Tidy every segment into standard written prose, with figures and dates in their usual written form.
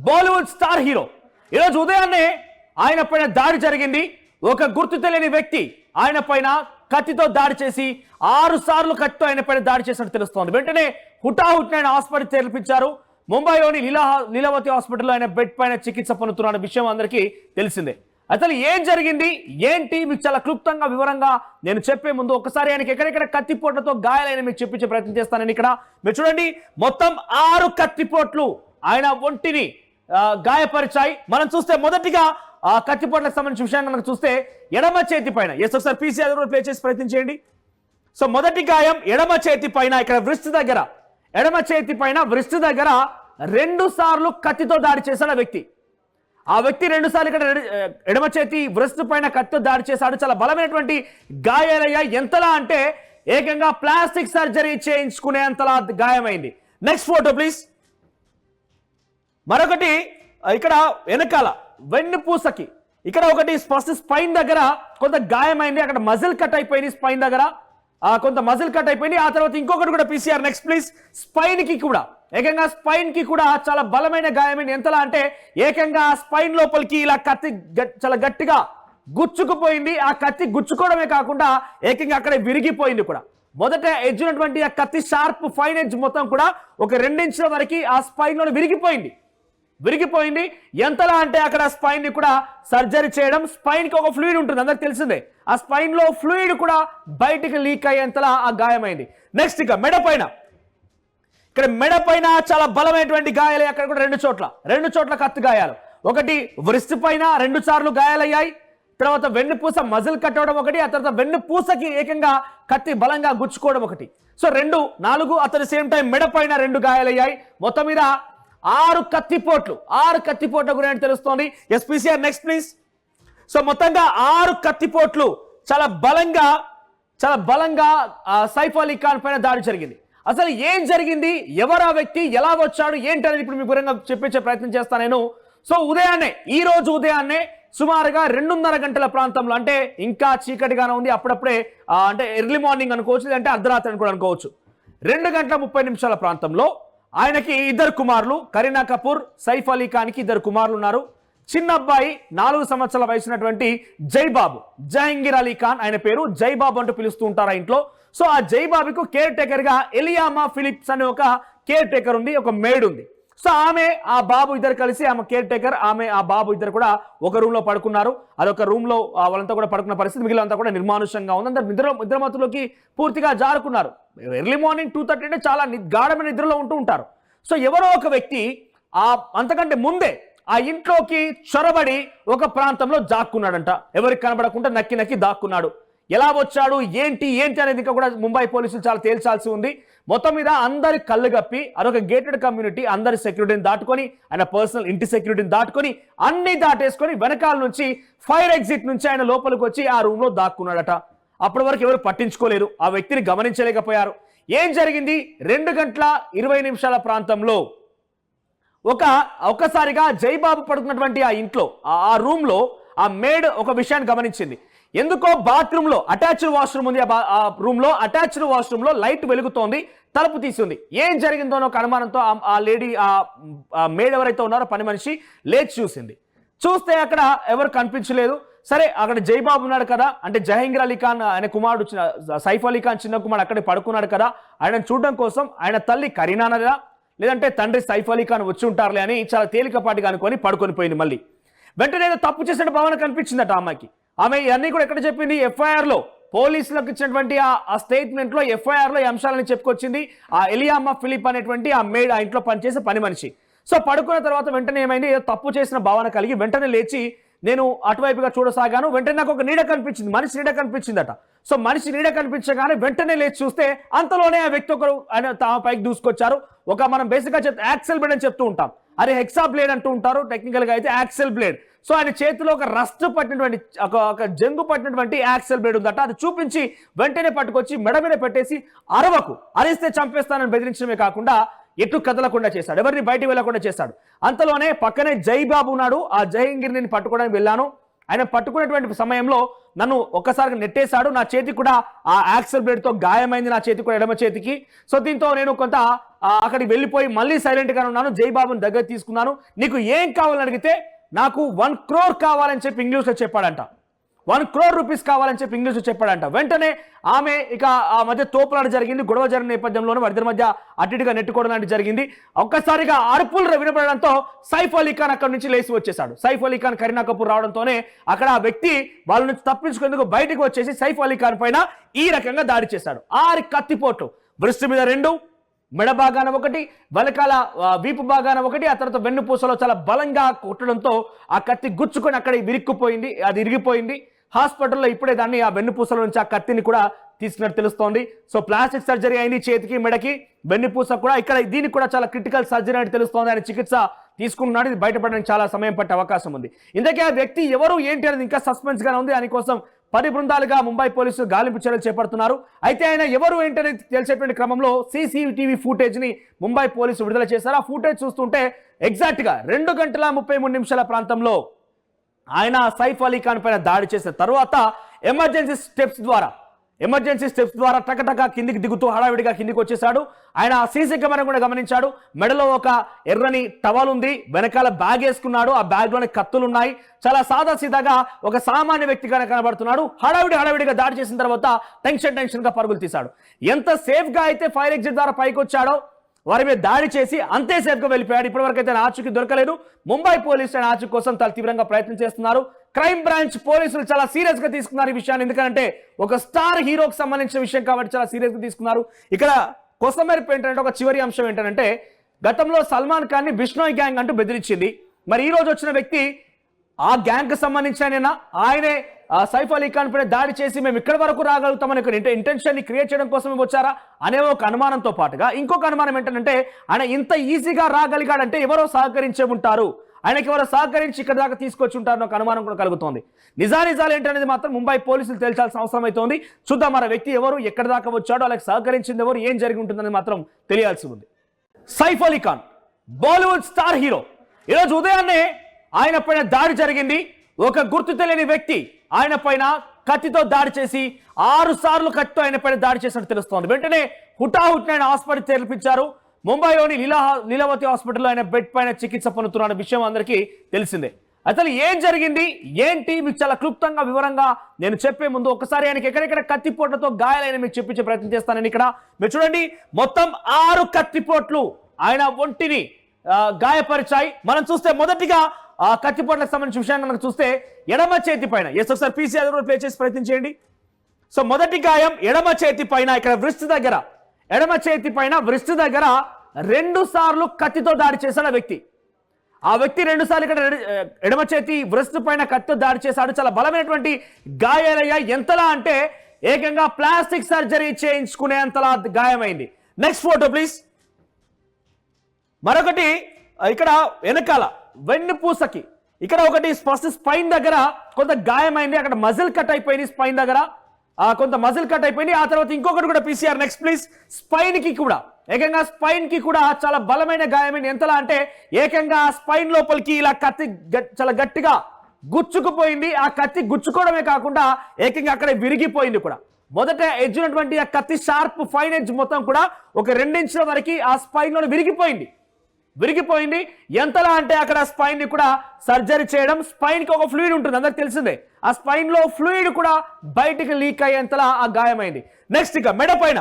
Bollywood star hero ఈరోజు ఉదయాన్నే ఆయన పైన దాడి జరిగింది. ఒక గుర్తు తెలియని వ్యక్తి ఆయన పైన కత్తితో దాడి చేసి 6 సార్లు కత్తితో ఆయన పైన దాడి చేసినట్టు తెలుస్తోంది. వెంటనే హుటాహుటిన ఆయన హాస్పిటల్ చేర్పించారు. ముంబైలోని లీలావతి హాస్పిటల్లో ఆయన బెడ్ పైన చికిత్స పొందుతున్న విషయం అందరికీ తెలిసిందే. అసలు ఏం జరిగింది ఏంటి మీకు చాలా క్లుప్తంగా వివరంగా నేను చెప్పే ముందు ఒకసారి ఆయనకి ఎక్కడెక్కడ కత్తిపోట్లతో గాయాలైన మీకు చెప్పించే ప్రయత్నం చేస్తాను. ఇక్కడ మీరు చూడండి, మొత్తం 6 కత్తిపోట్లు ఆయన ఒంటిని గాయపరిచాయి. మనం చూస్తే మొదటిగా ఆ కత్తిపోట్లకు సంబంధించిన విషయాన్ని మనకు చూస్తే ఎడమ చేతి పైన ఒకసారి పీసీఆర్ కూడా ప్లే చేసి ప్రయత్నం చేయండి. సో మొదటి గాయం ఎడమ చేతి పైన, ఇక్కడ వృష్టి దగ్గర, ఎడమ చేతి పైన వృష్టి దగ్గర 2 సార్లు కత్తితో దాడి చేశాడు ఆ వ్యక్తి. ఆ వ్యక్తి 2 సార్లు ఇక్కడ ఎడమ చేతి వృష్టి పైన కత్తితో దాడి చేశాడు. చాలా బలమైనటువంటి గాయాలయ్యాయి. ఎంతలా అంటే ఏకంగా ప్లాస్టిక్ సర్జరీ చేయించుకునేంతలా గాయమైంది. Next photo please. మరొకటి ఇక్కడ వెనకాల వెన్నుపూసకి ఇక్కడ ఒకటి ఫస్ట్ స్పైన్ దగ్గర కొంత గాయమైంది. అక్కడ మజిల్ కట్ అయిపోయింది. స్పైన్ దగ్గర కొంత మజిల్ కట్ అయిపోయింది. ఆ తర్వాత ఇంకొకటి కూడా పీసీఆర్ నెక్స్ట్ ప్లీజ్. స్పైన్ కి కూడా ఏకంగా స్పైన్ కి కూడా చాలా బలమైన గాయమైంది. ఎంతలా అంటే ఏకంగా స్పైన్ లోపలికి ఇలా కత్తి చాలా గట్టిగా గుచ్చుకుపోయింది. ఆ కత్తి గుచ్చుకోవడమే కాకుండా ఏకంగా అక్కడ విరిగిపోయింది కూడా. మొదట ఎడ్జ్ ఉన్నటువంటి ఆ కత్తి షార్ప్ ఫైన్ ఎడ్జ్ మొత్తం కూడా ఒక 2 ఇంచుల వరకు ఆ స్పైన్ లో విరిగిపోయింది. ఎంతలా అంటే అక్కడ స్పైన్ ని కూడా సర్జరీ చేయడం. స్పైన్ కి ఒక ఫ్లూయిడ్ ఉంటుంది, అందరికి తెలిసిందే. ఆ స్పైన్ లో ఫ్లూయిడ్ కూడా బయటికి లీక్ అయ్యేంతలా ఆ గాయమైంది. నెక్స్ట్ ఇక మెడ పైన, ఇక్కడ మెడ పైన చాలా బలమైనటువంటి గాయాలు. అక్కడ కూడా 2 చోట్ల కత్తి గాయాలు. ఒకటి వృష్టి పైన 2 సార్లు గాయాలయ్యాయి. తర్వాత వెన్నుపూస మజిల్ కట్ అవడం ఒకటి. ఆ తర్వాత వెన్నుపూసకి ఏకంగా కత్తి బలంగా గుచ్చుకోవడం ఒకటి. So 2, 4 at the same time మెడ పైన 2 గాయాలయ్యాయి. మొత్తం మీద 6 కత్తిపోట్ల గురించి తెలుస్తోంది. ఎస్పీసీఆర్ నెక్స్ట్ ప్లీజ్. సో మొత్తంగా 6 కత్తిపోట్లు చాలా బలంగా సైఫ్ అలీ ఖాన్ పైన దాడి జరిగింది. అసలు ఏం జరిగింది, ఎవరు ఆ వ్యక్తి, ఎలా వచ్చాడు, ఏంటి అనేది ఇప్పుడు మీకు వివరంగా చెప్పించే ప్రయత్నం చేస్తాను నేను. సో ఈ రోజు ఉదయాన్నే సుమారుగా 2:30 గంటల ప్రాంతంలో, అంటే ఇంకా చీకటిగానే ఉంది, అప్పుడప్పుడే అంటే ఎర్లీ మార్నింగ్ అనుకోవచ్చు, లేదంటే అర్ధరాత్రి అని కూడా అనుకోవచ్చు, 2:30 ప్రాంతంలో ఆయనకి 2 కుమారులు, కరీనా కపూర్, సైఫ్ అలీ ఖాన్కి 2 కుమారులు ఉన్నారు. చిన్న అబ్బాయి 4 సంవత్సరాల వయసున్నటువంటి జైబాబు, జహంగీర్ అలీ ఖాన్ ఆయన పేరు, జైబాబు అంటూ పిలుస్తూ ఉంటారు ఆ ఇంట్లో. సో ఆ జైబాబుకు కేర్ టేకర్ గా ఎలియామా ఫిలిప్స్ అనే ఒక కేర్ టేకర్ ఉంది, ఒక మేడ్ ఉంది. సో ఆమె ఆ బాబు ఇద్దరు కలిసి, ఆమె కేర్ టేకర్, ఆమె ఆ బాబు ఇద్దరు కూడా ఒక రూమ్ లో పడుకున్నారు. అదొక రూమ్ లో వాళ్ళంతా కూడా పడుకున్న పరిస్థితి. మిగిలినంతా కూడా నిర్మానుషంగా ఉంది. అందరు నిద్రమత్తులోకి పూర్తిగా జారుకున్నారు. ఎర్లీ మార్నింగ్ 2:30 అంటే చాలా గాఢమైన నిద్రలో ఉంటూ ఉంటారు. సో ఎవరో ఒక వ్యక్తి అంతకంటే ముందే ఆ ఇంట్లోకి చొరబడి ఒక ప్రాంతంలో దాక్కున్నాడంట. ఎవరికి కనబడకుండా నక్కి దాక్కున్నాడు. ఎలా వచ్చాడు, ఏంటి అనేది ఇంకా కూడా ముంబై పోలీసులు చాలా తేల్చాల్సి ఉంది. మొత్తం మీద అందరి కళ్ళు గప్పి, అదొక గేటెడ్ కమ్యూనిటీ, అందరి సెక్యూరిటీని దాటుకొని, ఆయన పర్సనల్ ఇంటి సెక్యూరిటీని దాటుకొని, అన్ని దాటేసుకొని వెనకాల నుంచి ఫైర్ ఎగ్జిట్ నుంచి ఆయన లోపలికి వచ్చి ఆ రూమ్ లో దాక్కున్నాడట. అప్పటి వరకు ఎవరు పట్టించుకోలేరు, ఆ వ్యక్తిని గమనించలేకపోయారు. ఏం జరిగింది, 2:20 ప్రాంతంలో ఒక్కసారిగా జైబాబు పడుకున్నటువంటి ఆ ఇంట్లో, ఆ రూమ్ లో ఆ మేడ్ ఒక విషయాన్ని గమనించింది. ఎందుకో బాత్రూమ్ లో అటాచ్డ్ వాష్రూమ్ ఉంది, ఆ రూమ్ లో అటాచ్డ్ వాష్రూమ్ లో లైట్ వెలుగుతోంది, తలుపు తీసింది. ఏం జరిగిందో ఒక అనుమానంతో ఆ లేడీ, ఆ మేడ్ ఎవరైతే ఉన్నారో పని మనిషి లేచి చూస్తే అక్కడ ఎవరు కనిపించలేదు. సరే, అక్కడ జైబాబు ఉన్నాడు కదా, అంటే జహంగీర్ అలీ ఖాన్ ఆయన కుమారుడు సైఫ్ అలీ ఖాన్ చిన్న కుమారుడు అక్కడే పడుకున్నాడు కదా, ఆయన చూడడం కోసం ఆయన తల్లి కరీనానదా లేదంటే తండ్రి సైఫ్ అలీ ఖాన్ వచ్చి ఉంటారులే అని చాలా తేలికపాటిగా అనుకొని పడుకొని పోయింది. మళ్ళీ వెంటనే తప్పు చేసిన భావన కనిపించిందట అమ్మాయికి. ఆమె ఇవన్నీ కూడా ఎక్కడ చెప్పింది, ఎఫ్ఐఆర్ లో పోలీసులకు ఇచ్చినటువంటి ఆ స్టేట్మెంట్ లో, ఎఫ్ఐఆర్ లో ఈ అంశాలని చెప్పుకొచ్చింది. ఆ ఎలియామా ఫిలిప్ అనేటువంటి ఆ మేడ్, ఆ ఇంట్లో పనిచేసే పని మనిషి. సో పడుకున్న తర్వాత వెంటనే ఏమైంది, తప్పు చేసిన భావన కలిగి వెంటనే లేచి నేను అటువైపుగా చూడసాగాను. వెంటనే నాకు ఒక నీడ కనిపించింది, మనిషి నీడ కనిపించిందట. సో మనిషి నీడ కనిపించగానే వెంటనే లేచి చూస్తే అంతలోనే ఆ వ్యక్తి ఒకరు ఆయన పైకి దూసుకొచ్చారు. మనం బేసిక్గా యాక్సెల్ బ్లేడ్ అని చెప్తూ ఉంటాం, అదే హెక్సా బ్లేడ్ అంటూ ఉంటారు టెక్నికల్ గా అయితే, యాక్సెల్ బ్లేడ్. సో ఆయన చేతిలో ఒక రస్ట్ పట్టినటువంటి, ఒక జంగు పట్టినటువంటి యాక్సెల్ బ్లేడ్ ఉందట. అది చూపించి వెంటనే పట్టుకొచ్చి మెడ మీద పెట్టేసి అరిస్తే చంపేస్తానని బెదిరించడమే కాకుండా ఎటు కదలకుండా చేశాడు, ఎవరిని బయటికి వెళ్లకుండా చేశాడు. అంతలోనే పక్కనే జైబాబు ఉన్నాడు. ఆ జహంగీర్ని పట్టుకోవడానికి వెళ్ళాను. ఆయన పట్టుకునేటువంటి సమయంలో నన్ను ఒక్కసారిగా నెట్టేశాడు. నా చేతికి కూడా ఆ యాక్సెల్ బ్లేడ్ తో గాయమైంది, నా చేతికి కూడా ఎడమ చేతికి. సో దీంతో నేను కొంత అక్కడికి వెళ్ళిపోయి మళ్ళీ సైలెంట్ గా ఉన్నాను. జైబాబుని దగ్గర తీసుకున్నాను. నీకు ఏం కావాలని అడిగితే నాకు 1 crore కావాలని చెప్పి ఇంగ్లీష్లో చెప్పాడంట. 1 crore రూపీస్ కావాలని చెప్పి ఇంగ్లీష్లో చెప్పాడంట. వెంటనే ఆమె ఇక ఆ మధ్య తోపులాట జరిగింది. గొడవ జరిగిన నేపథ్యంలోనే వారిద్దరి మధ్య అటుగా నెట్టుకోవడం లాంటి జరిగింది. ఒక్కసారిగా అరుపులు వినపడడంతో సైఫ్ అలీ ఖాన్ అక్కడి నుంచి లేచి వచ్చేసాడు. సైఫ్ అలీ ఖాన్, కరీనా కపూర్ రావడంతోనే అక్కడ ఆ వ్యక్తి వాళ్ళ నుంచి తప్పించుకునేందుకు బయటకు వచ్చేసి సైఫ్ అలీ ఖాన్ పైన ఈ రకంగా దాడి చేశాడు. 6 కత్తిపోట్లు, బ్రిస్ట్ మీద 2, మెడ భాగాన 1, వెనకాల వీపు భాగాన 1, ఆ తర్వాత వెన్నుపూసలో చాలా బలంగా కొట్టడంతో ఆ కత్తి గుచ్చుకొని అక్కడ విరిక్కుపోయింది, అది ఇరిగిపోయింది. హాస్పిటల్లో ఇప్పుడే దాన్ని ఆ వెన్నుపూసల నుంచి ఆ కత్తిని కూడా తీసుకున్నట్టు తెలుస్తోంది. సో ప్లాస్టిక్ సర్జరీ అయింది చేతికి, మెడకి, వెన్నుపూస కూడా. ఇక్కడ దీనికి కూడా చాలా క్రిటికల్ సర్జరీ అని తెలుస్తోంది. ఆయన చికిత్స తీసుకుంటున్నాడు. ఇది బయటపడడానికి చాలా సమయం పట్టే అవకాశం ఉంది. ఇందుకే ఆ వ్యక్తి ఎవరు ఏంటి అనేది ఇంకా సస్పెన్స్ గానే ఉంది. దానికోసం 10 బృందాలుగా ముంబై పోలీసులు గాలింపు చర్యలు చేపడుతున్నారు. అయితే ఆయన ఎవరు ఏంటనే తెలిసేటువంటి క్రమంలో CCTV ఫుటేజ్ ని ముంబై పోలీసులు విడుదల చేశారు. ఆ ఫుటేజ్ చూస్తుంటే ఎగ్జాక్ట్ గా 2 గంటల 33 నిమిషాల ప్రాంతంలో ఆయన సైఫ్ అలీ ఖాన్ పైన దాడి చేసిన తర్వాత ఎమర్జెన్సీ స్టెప్స్ ద్వారా టకటక కిందికి దిగుతూ హడావిడిగా కిందికి వచ్చేసాడు. ఆయన సీసీ కెమెరా కూడా గమనించాడు. మెడలో ఒక ఎర్రని టవల్ ఉంది, వెనకాల బ్యాగ్ వేసుకున్నాడు. ఆ బ్యాగ్ లోని కత్తులు ఉన్నాయి. చాలా సాదాసీదాగా ఒక సామాన్య వ్యక్తిగానే కనబడుతున్నాడు. హడావిడిగా దాడి చేసిన తర్వాత టెన్షన్ గా పరుగులు తీశాడు. ఎంత సేఫ్ గా అయితే ఫైర్ ఎగ్జిట్ ద్వారా పైకి వచ్చాడో వారి మీద దాడి చేసి అంతే సేఫ్ గా వెళ్ళిపోయాడు. ఇప్పటివరకు అయితే ఆచూకీ దొరకలేదు. ముంబై పోలీసులు ఆచూకీ కోసం చాలా తీవ్రంగా ప్రయత్నం చేస్తున్నారు. క్రైమ్ బ్రాంచ్ పోలీసులు చాలా సీరియస్ గా తీసుకున్నారు ఈ విషయాన్ని. ఎందుకంటే ఒక స్టార్ హీరోకి సంబంధించిన విషయం కాబట్టి చాలా సీరియస్ గా తీసుకున్నారు. ఇక్కడ కొసమెరుపు ఏంటంటే ఒక చివరి అంశం ఏంటంటే గతంలో సల్మాన్ ఖాన్ ని బిష్నోయ్ గ్యాంగ్ అంటూ బెదిరించింది. మరి ఈ రోజు వచ్చిన వ్యక్తి ఆ గ్యాంగ్ కి సంబంధించిన ఆయనే సైఫ్ అలీ ఖాన్ పైన దాడి చేసి మేము ఇక్కడి వరకు రాగలుగుతామని ఇంటెన్షన్ ని క్రియేట్ చేయడం కోసమే వచ్చారా అనే ఒక అనుమానంతో పాటుగా ఇంకొక అనుమానం ఏంటంటే ఆయన ఇంత ఈజీగా రాగలిగాడంటే ఎవరో సహకరించే ఉంటారు, ఆయనకి ఎవరో సహకరించి ఇక్కడ దాకా తీసుకొచ్చి ఉంటారని ఒక అనుమానం కూడా కలుగుతోంది. నిజాలు ఏంటనేది మాత్రం ముంబై పోలీసులు తేల్చాల్సిన అవసరం అవుతోంది. చూద్దాం మరి వ్యక్తి ఎవరు, ఎక్కడి దాకా వచ్చాడో, అలాగే సహకరించింది ఎవరు, ఏం జరిగి ఉంటుందని మాత్రం తెలియాల్సి ఉంది. Saif Ali Khan Bollywood star hero. ఈరోజు ఉదయాన్నే ఆయన పైన దాడి జరిగింది. ఒక గుర్తు తెలియని వ్యక్తి ఆయన పైన కత్తితో దాడి చేసి 6 సార్లు కత్తితో ఆయన పైన దాడి చేసినట్టు తెలుస్తోంది. వెంటనే హుటాహుటిన ఆయన హాస్పిటల్ చేర్పించారు. ముంబైలోని లీలావతి హాస్పిటల్లో ఆయన బెడ్ పైన చికిత్స పొందుతున్న విషయం అందరికీ తెలిసిందే. అసలు ఏం జరిగింది ఏంటి మీకు చాలా క్లుప్తంగా వివరంగా నేను చెప్పే ముందు ఒకసారి ఆయనకి ఎక్కడెక్కడ కత్తిపోట్లతో గాయాలైన మీకు చెప్పించే ప్రయత్నం చేస్తానని. ఇక్కడ మీరు చూడండి, మొత్తం 6 కత్తిపోట్లు ఆయన ఒంటిని గాయపరిచాయి. మనం చూస్తే మొదటిగా ఆ కత్తిపోట్లకు సంబంధించిన విషయాన్ని మనకు చూస్తే ఎడమ చేతి పైన, ఒకసారి PCR కూడా ప్లే చేసి ప్రయత్నం చేయండి. సో మొదటి గాయం ఎడమ చేతి పైన, ఇక్కడ వ్రిస్ట్ దగ్గర, ఎడమ చేతి పైన వ్రిస్ట్ దగ్గర 2 సార్లు కత్తితో దాడి చేశాడు ఆ వ్యక్తి 2 సార్లు ఇక్కడ ఎడమ చేతి వ్రిస్ట్ పైన కత్తితో దాడి చేశాడు. చాలా బలమైనటువంటి గాయాలయ్యాయి. ఎంతలా అంటే ఏకంగా ప్లాస్టిక్ సర్జరీ చేయించుకునేంతలా గాయమైంది. Next photo please. మరొకటి ఇక్కడ వెనకాల వెన్నుపూసకి ఇక్కడ ఒకటి ఫస్ట్ స్పైన్ దగ్గర కొంత గాయమైంది. అక్కడ మజిల్ కట్ అయిపోయింది, స్పైన్ దగ్గర కొంత మజిల్ కట్ అయిపోయింది. ఆ తర్వాత ఇంకొకటి కూడా PCR నెక్స్ట్ ప్లీజ్. స్పైన్ కి కూడా ఏకంగా స్పైన్ కి కూడా చాలా బలమైన గాయమైంది. ఎంతలా అంటే ఏకంగా స్పైన్ లోపలికి ఇలా కత్తి చాలా గట్టిగా గుచ్చుకుపోయింది. ఆ కత్తి గుచ్చుకోవడమే కాకుండా ఏకంగా అక్కడ విరిగిపోయింది కూడా. మొదట ఎడ్జ్ ఉన్నటువంటి ఆ కత్తి షార్ప్ ఫైన్ ఎడ్జ్ మొత్తం కూడా ఒక 2 ఇంచుల వరకు ఆ స్పైన్ లో విరిగిపోయింది. ఎంతలా అంటే అక్కడ స్పైన్ ని కూడా సర్జరీ చేయడం. స్పైన్ కి ఒక ఫ్లూయిడ్ ఉంటుంది, అందరికి తెలిసిందే. ఆ స్పైన్ లో ఫ్లూయిడ్ కూడా బయటికి లీక్ అయ్యేంతలా ఆ గాయమైంది. నెక్స్ట్ ఇక మెడ పైన,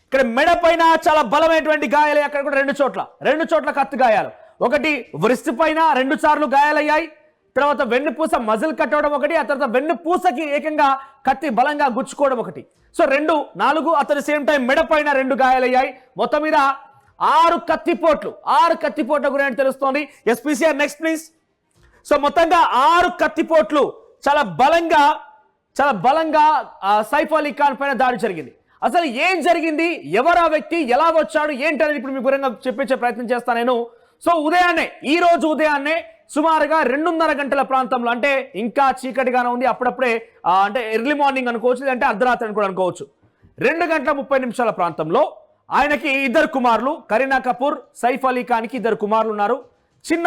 ఇక్కడ మెడ పైన చాలా బలమైనటువంటి గాయాలు. అక్కడ కూడా 2 చోట్ల కత్తి గాయాలు. ఒకటి వ్రిస్ట్ పైన 2 సార్లు గాయాలయ్యాయి. తర్వాత వెన్నుపూస మజిల్ కట్ అవడం ఒకటి, ఆ తర్వాత వెన్నుపూసకి ఏకంగా కత్తి బలంగా గుచ్చుకోవడం ఒకటి. So 2, 4 at the same time మెడ పైన 2 గాయాలయ్యాయి. మొత్తం మీద 6 కత్తిపోట్ల గురించి తెలుస్తోంది. PCR next please. సో మొత్తంగా 6 కత్తిపోట్లు చాలా బలంగా సైఫ్ అలీ ఖాన్ పైన దాడి జరిగింది. అసలు ఏం జరిగింది, ఎవరు ఆ వ్యక్తి, ఎలా వచ్చాడు, ఏంటనేది ఇప్పుడు మీకు వివరంగా చెప్పించే ప్రయత్నం చేస్తాను నేను. సో ఈ రోజు ఉదయాన్నే సుమారుగా 2:30 గంటల ప్రాంతంలో, అంటే ఇంకా చీకటిగానే ఉంది, అప్పుడప్పుడే అంటే ఎర్లీ మార్నింగ్ అనుకోవచ్చు, లేదంటే అర్ధరాత్రి అని కూడా అనుకోవచ్చు, 2 గంటల 30 నిమిషాల ప్రాంతంలో ఆయనకి 2 కుమారులు, కరీనా కపూర్, సైఫ్ అలీ ఖాన్ కి 2 కుమారులు ఉన్నారు. చిన్న